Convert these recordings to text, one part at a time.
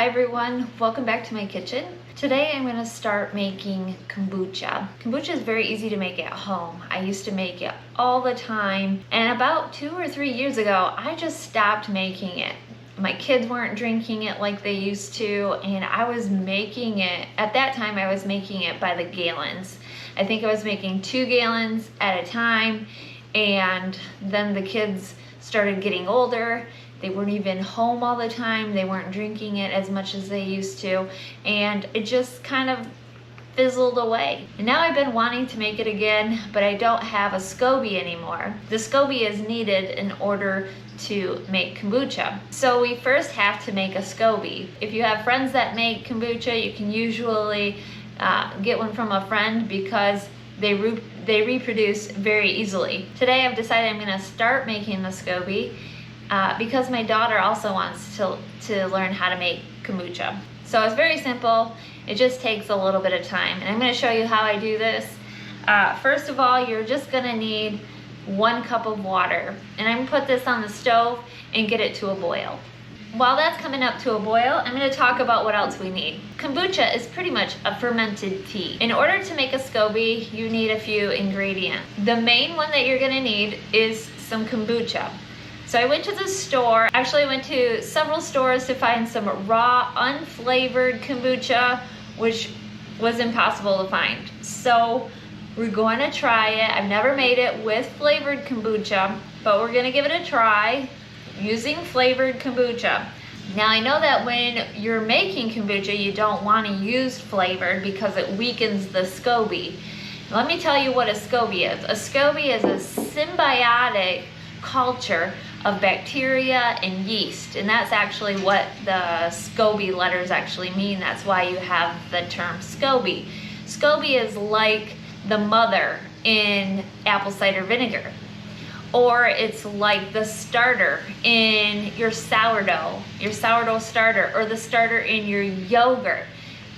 Hi everyone, welcome back to my kitchen. Today I'm going to start making kombucha. Kombucha is very easy to make at home. I used to make it all the time, and about 2 or 3 years ago I just stopped making it. My kids weren't drinking it like they used to, and I was making it, at that time I was making it by the gallons. I think I was making 2 gallons at a time, and then the kids started getting older. They weren't even home all the time. They weren't drinking it as much as they used to, and it just kind of fizzled away. And now I've been wanting to make it again, but I don't have a SCOBY anymore. The SCOBY is needed in order to make kombucha. So we first have to make a SCOBY. If you have friends that make kombucha, you can usually get one from a friend because they reproduce very easily. Today I've decided I'm gonna start making the SCOBY because my daughter also wants to learn how to make kombucha. So it's very simple. It just takes a little bit of time. And I'm gonna show you how I do this. First of all, you're just gonna need 1 cup of water. And I'm gonna put this on the stove and get it to a boil. While that's coming up to a boil, I'm gonna talk about what else we need. Kombucha is pretty much a fermented tea. In order to make a SCOBY, you need a few ingredients. The main one that you're gonna need is some kombucha. So I went to the store. Actually, I went to several stores to find some raw, unflavored kombucha, which was impossible to find. So we're going to try it. I've never made it with flavored kombucha, but we're gonna give it a try using flavored kombucha. Now I know that when you're making kombucha, you don't want to use flavored because it weakens the SCOBY. Let me tell you what a SCOBY is. A SCOBY is a symbiotic culture of bacteria and yeast, and that's actually what the SCOBY letters actually mean. That's why you have the term SCOBY. SCOBY is like the mother in apple cider vinegar, or it's like the starter in your sourdough starter, or the starter in your yogurt.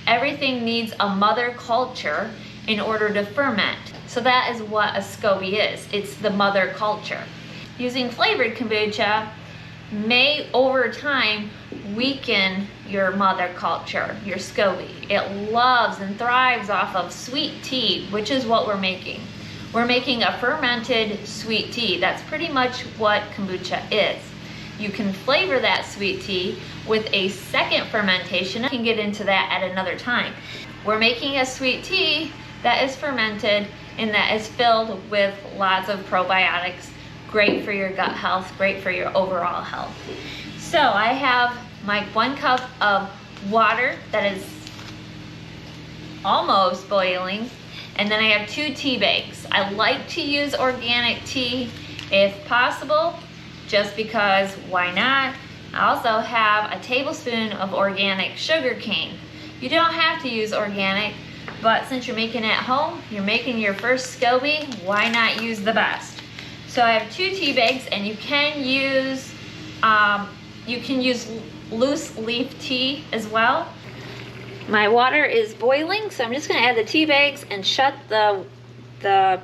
Everything needs a mother culture in order to ferment. So that is what a SCOBY is. It's the mother culture. Using flavored kombucha may, over time, weaken your mother culture, your SCOBY. It loves and thrives off of sweet tea, which is what we're making. We're making a fermented sweet tea. That's pretty much what kombucha is. You can flavor that sweet tea with a second fermentation. I can get into that at another time. We're making a sweet tea that is fermented and that is filled with lots of probiotics. Great for your gut health, great for your overall health. So I have my 1 cup of water that is almost boiling, and then I have 2 tea bags. I like to use organic tea if possible, just because why not? I also have a tablespoon of organic sugar cane. You don't have to use organic, but since you're making it at home, you're making your first SCOBY, why not use the best? So I have 2 tea bags, and you can use loose leaf tea as well. My water is boiling, so I'm just gonna add the tea bags and shut the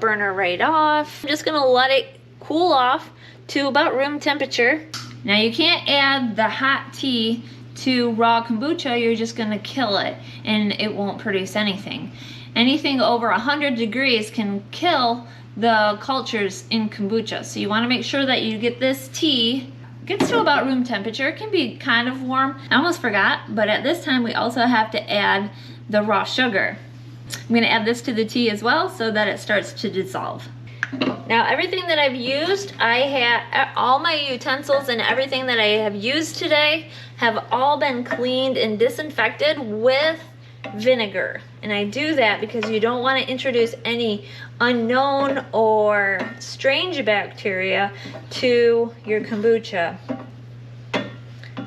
burner right off. I'm just gonna let it cool off to about room temperature. Now you can't add the hot tea to raw kombucha. You're just gonna kill it and it won't produce anything. Anything over 100 degrees can kill the cultures in kombucha. So you want to make sure that you get this tea, gets to about room temperature. It can be kind of warm. I almost forgot, but at this time we also have to add the raw sugar. I'm going to add this to the tea as well so that it starts to dissolve. Now everything that I've used, I have all my utensils and everything that I have used today have all been cleaned and disinfected with vinegar. And I do that because you don't want to introduce any unknown or strange bacteria to your kombucha.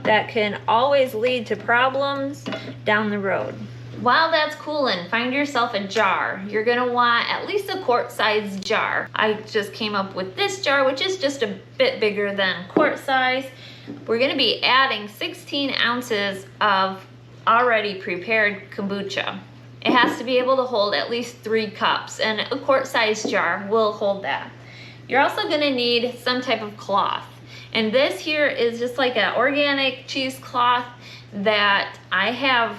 That can always lead to problems down the road. While that's cooling, find yourself a jar. You're gonna want at least a quart-sized jar. I just came up with this jar, which is just a bit bigger than quart size. We're gonna be adding 16 ounces of already prepared kombucha. It has to be able to hold at least 3 cups, and a quart-sized jar will hold that. You're also gonna need some type of cloth. And this here is just like an organic cheesecloth that I have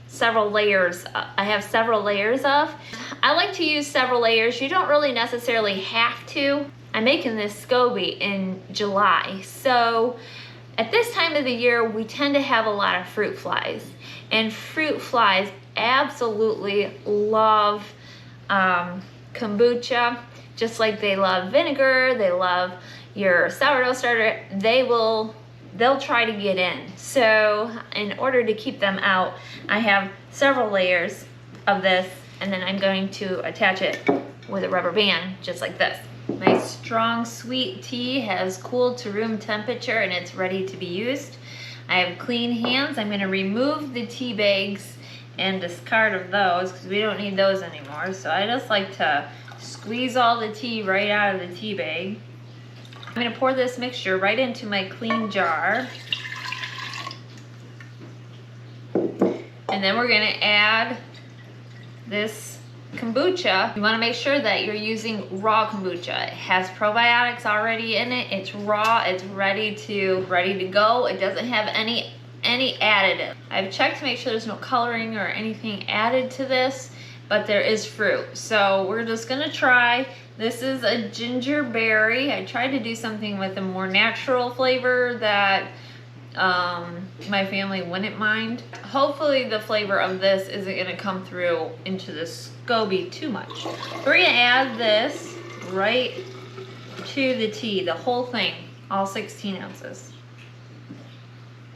several layers. I have several layers of. I like to use several layers. You don't really necessarily have to. I'm making this SCOBY in July, so at this time of the year we tend to have a lot of fruit flies, and fruit flies absolutely love kombucha, just like they love vinegar, they love your sourdough starter. They'll try to get in. So in order to keep them out, I have several layers of this, and then I'm going to attach it with a rubber band, just like this. My strong sweet tea has cooled to room temperature and it's ready to be used. I have clean hands. I'm gonna remove the tea bags and discard of those because we don't need those anymore. So I just like to squeeze all the tea right out of the tea bag. I'm gonna pour this mixture right into my clean jar. And then we're gonna add this kombucha. You wanna make sure that you're using raw kombucha. It has probiotics already in it. It's raw, it's ready to go. It doesn't have any additive. I've checked to make sure there's no coloring or anything added to this, but there is fruit. So we're just gonna try. This is a ginger berry. I tried to do something with a more natural flavor that my family wouldn't mind. Hopefully the flavor of this isn't gonna come through into the SCOBY too much. We're gonna add this right to the tea, the whole thing, all 16 ounces.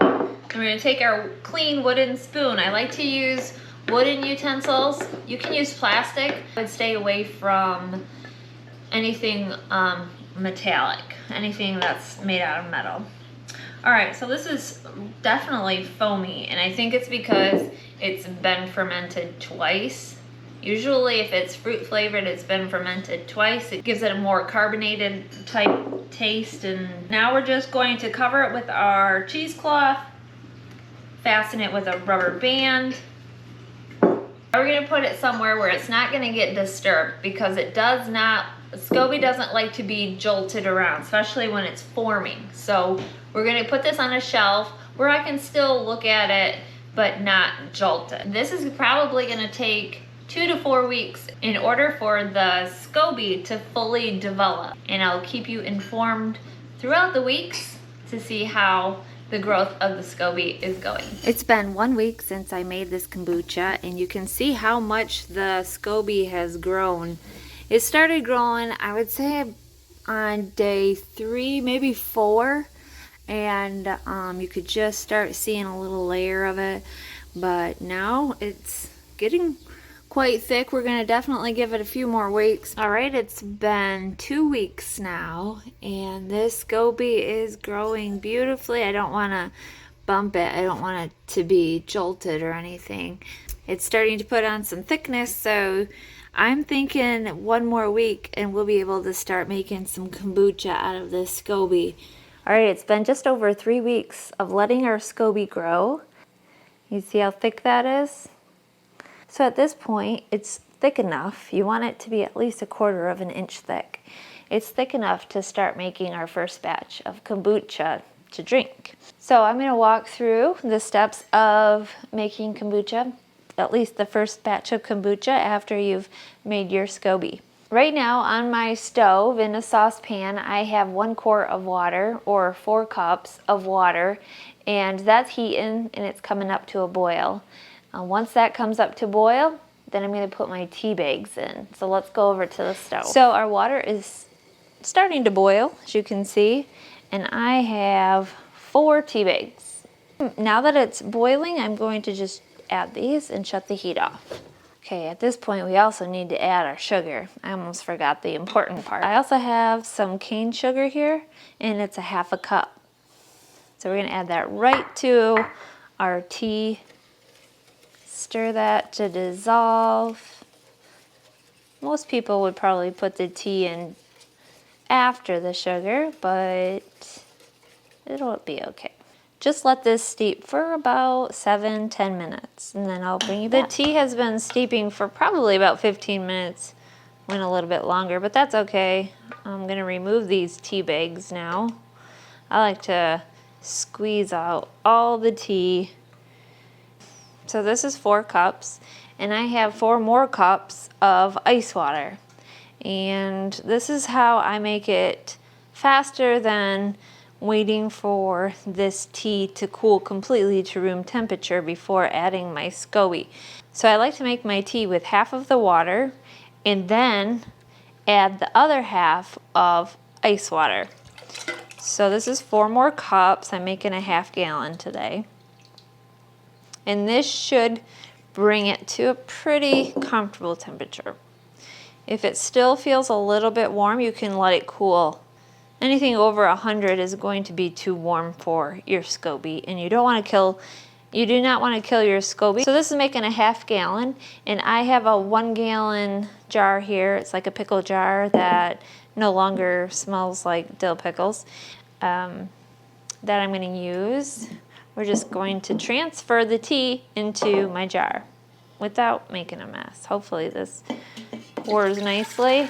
We're gonna take our clean wooden spoon. I like to use wooden utensils. You can use plastic, but stay away from anything metallic, anything that's made out of metal. All right, so this is definitely foamy, and I think it's because it's been fermented twice. Usually if it's fruit flavored, it's been fermented twice. It gives it a more carbonated type taste. And now we're just going to cover it with our cheesecloth, fasten it with a rubber band. We're gonna put it somewhere where it's not gonna get disturbed, because SCOBY doesn't like to be jolted around, especially when it's forming. So we're gonna put this on a shelf where I can still look at it, but not jolt it. This is probably gonna take 2 to 4 weeks in order for the SCOBY to fully develop. And I'll keep you informed throughout the weeks to see how the growth of the SCOBY is going. It's been 1 week since I made this kombucha, and you can see how much the SCOBY has grown. It started growing, I would say, on day 3, maybe 4, and you could just start seeing a little layer of it, but now it's getting quite thick. We're gonna definitely give it a few more weeks. All right, it's been 2 weeks now, and this SCOBY is growing beautifully. I don't wanna bump it. I don't want it to be jolted or anything. It's starting to put on some thickness, so I'm thinking 1 more week and we'll be able to start making some kombucha out of this SCOBY. All right, it's been just over 3 weeks of letting our SCOBY grow. You see how thick that is? So at this point, it's thick enough. You want it to be at least 1/4 of an inch thick. It's thick enough to start making our first batch of kombucha to drink. So I'm gonna walk through the steps of making kombucha, at least the first batch of kombucha after you've made your SCOBY. Right now on my stove in a saucepan, I have 1 quart of water, or 4 cups of water, and that's heating and it's coming up to a boil. Once that comes up to boil, then I'm going to put my tea bags in. So let's go over to the stove. So our water is starting to boil, as you can see, and I have 4 tea bags. Now that it's boiling, I'm going to just add these and shut the heat off. Okay, at this point we also need to add our sugar. I almost forgot the important part. I also have some cane sugar here, and it's 1/2 cup. So we're going to add that right to our tea. Stir that to dissolve. Most people would probably put the tea in after the sugar, but it'll be okay. Just let this steep for about 7-10 minutes, and then I'll bring you back. The tea has been steeping for probably about 15 minutes, went a little bit longer, but that's okay. I'm gonna remove these tea bags now. I like to squeeze out all the tea So this is 4 cups, and I have 4 more cups of ice water. And this is how I make it faster than waiting for this tea to cool completely to room temperature before adding my SCOBY. So I like to make my tea with half of the water and then add the other half of ice water. So this is 4 more cups. I'm making a ½ gallon today. And this should bring it to a pretty comfortable temperature. If it still feels a little bit warm, you can let it cool. Anything over 100 is going to be too warm for your SCOBY, and you do not want to kill your SCOBY. So this is making a ½ gallon, and I have a 1 gallon jar here. It's like a pickle jar that no longer smells like dill pickles. That I'm going to use. We're just going to transfer the tea into my jar without making a mess. Hopefully this pours nicely.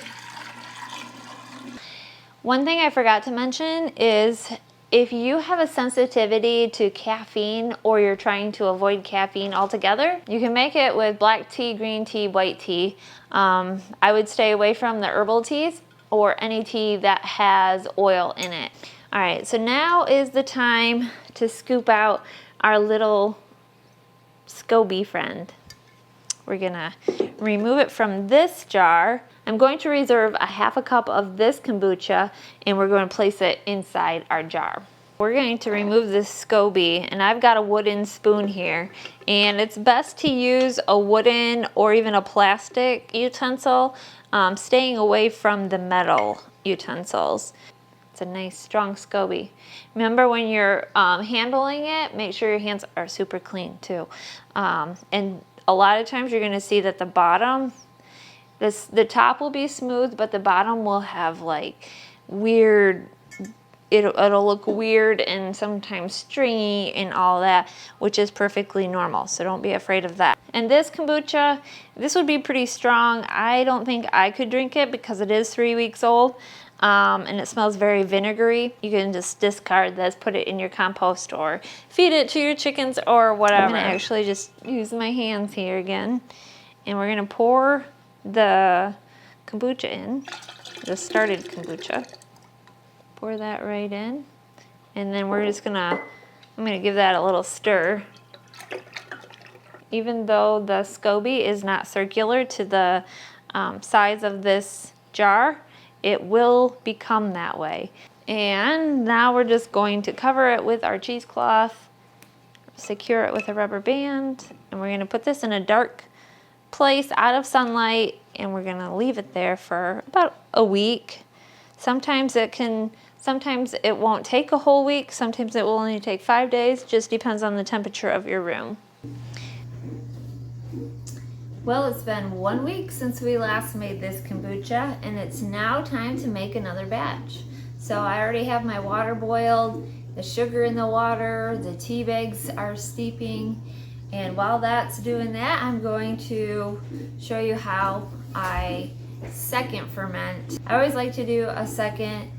One thing I forgot to mention is if you have a sensitivity to caffeine or you're trying to avoid caffeine altogether, you can make it with black tea, green tea, white tea. I would stay away from the herbal teas or any tea that has oil in it. All right, so now is the time to scoop out our little SCOBY friend. We're gonna remove it from this jar. I'm going to reserve a ½ cup of this kombucha, and we're going to place it inside our jar. We're going to remove this SCOBY, and I've got a wooden spoon here, and it's best to use a wooden or even a plastic utensil, staying away from the metal utensils. It's a nice strong SCOBY. Remember when you're handling it, make sure your hands are super clean too. And a lot of times you're going to see that the bottom, the top will be smooth, but the bottom will have like weird, it'll look weird and sometimes stringy and all that, which is perfectly normal. So don't be afraid of that. And this kombucha, this would be pretty strong. I don't think I could drink it because it is 3 weeks old. And it smells very vinegary. You can just discard this, put it in your compost, or feed it to your chickens or whatever. I'm gonna actually just use my hands here again. And we're gonna pour the kombucha in, the started kombucha. Pour that right in. And then we're just I'm gonna give that a little stir. Even though the SCOBY is not circular to the size of this jar, it will become that way. And now we're just going to cover it with our cheesecloth, secure it with a rubber band, and we're going to put this in a dark place out of sunlight, and we're going to leave it there for about a week. Sometimes it won't take a whole week, sometimes it will only take 5 days, just depends on the temperature of your room. Well, it's been 1 week since we last made this kombucha, and it's now time to make another batch. So I already have my water boiled, the sugar in the water, the tea bags are steeping, and while that's doing that, I'm going to show you how I second ferment. I always like to do a second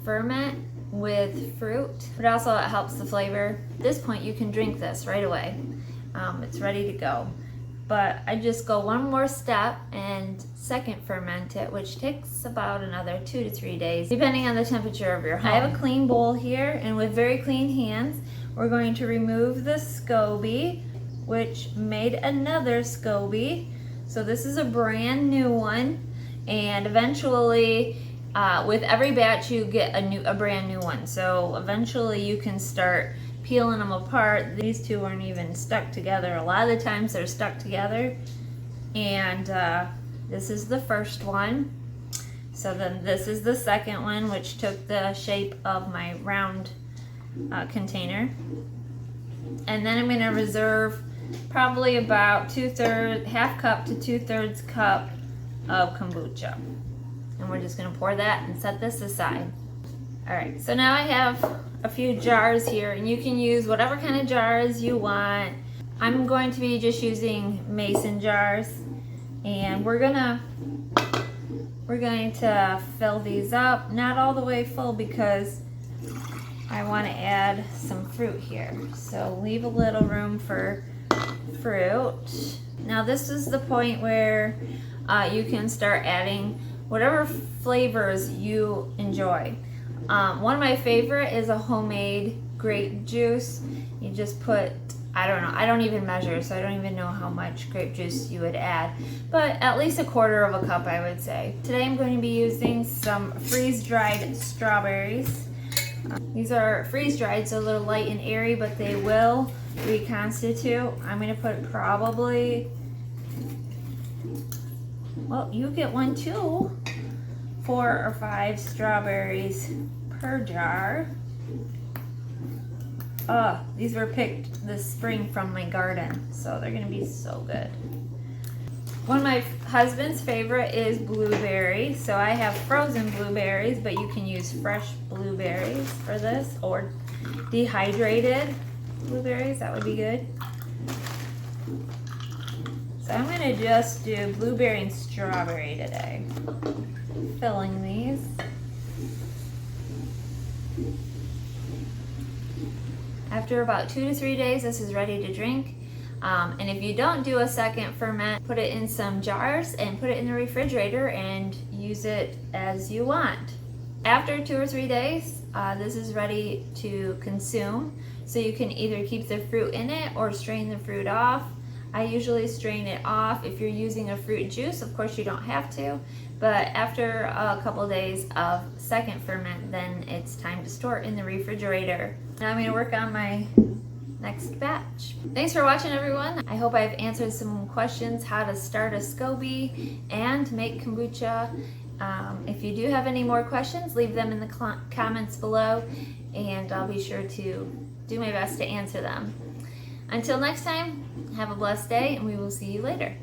ferment with fruit, but also it helps the flavor. At this point, you can drink this right away. It's ready to go. But I just go one more step and second ferment it, which takes about another 2 to 3 days, depending on the temperature of your home. I have a clean bowl here, and with very clean hands, we're going to remove the SCOBY, which made another SCOBY. So this is a brand new one, and eventually, with every batch, you get a brand new one. So eventually, you can start peeling them apart. These two aren't even stuck together. A lot of the times they're stuck together. And this is the first one. So then this is the second one, which took the shape of my round container. And then I'm going to reserve probably about ½ cup to 2/3 cup of kombucha. And we're just going to pour that and set this aside. All right, so now I have a few jars here, and you can use whatever kind of jars you want. I'm going to be just using mason jars, and we're going to fill these up, not all the way full because I want to add some fruit here. So leave a little room for fruit. Now this is the point where you can start adding whatever flavors you enjoy. One of my favorite is a homemade grape juice. You just put, I don't know, I don't even measure, so I don't even know how much grape juice you would add, but at least a quarter of a cup, I would say. Today I'm going to be using some freeze-dried strawberries. These are freeze-dried, so a little light and airy, but they will reconstitute. I'm going to put probably, well, you get 1, 2, 4 or 5 strawberries per jar. These were picked this spring from my garden, so they're gonna be so good. One of my husband's favorite is blueberry, so I have frozen blueberries, but you can use fresh blueberries for this, or dehydrated blueberries, that would be good. So I'm gonna just do blueberry and strawberry today. Filling these. After about 2 to 3 days, this is ready to drink. And if you don't do a second ferment, put it in some jars and put it in the refrigerator and use it as you want. After 2 or 3 days, this is ready to consume. So you can either keep the fruit in it or strain the fruit off. I usually strain it off. If you're using a fruit juice, of course you don't have to. But after a couple days of second ferment, then it's time to store it in the refrigerator. Now I'm gonna work on my next batch. Thanks for watching, everyone. I hope I've answered some questions how to start a SCOBY and make kombucha. If you do have any more questions, leave them in the comments below, and I'll be sure to do my best to answer them. Until next time, have a blessed day, and we will see you later.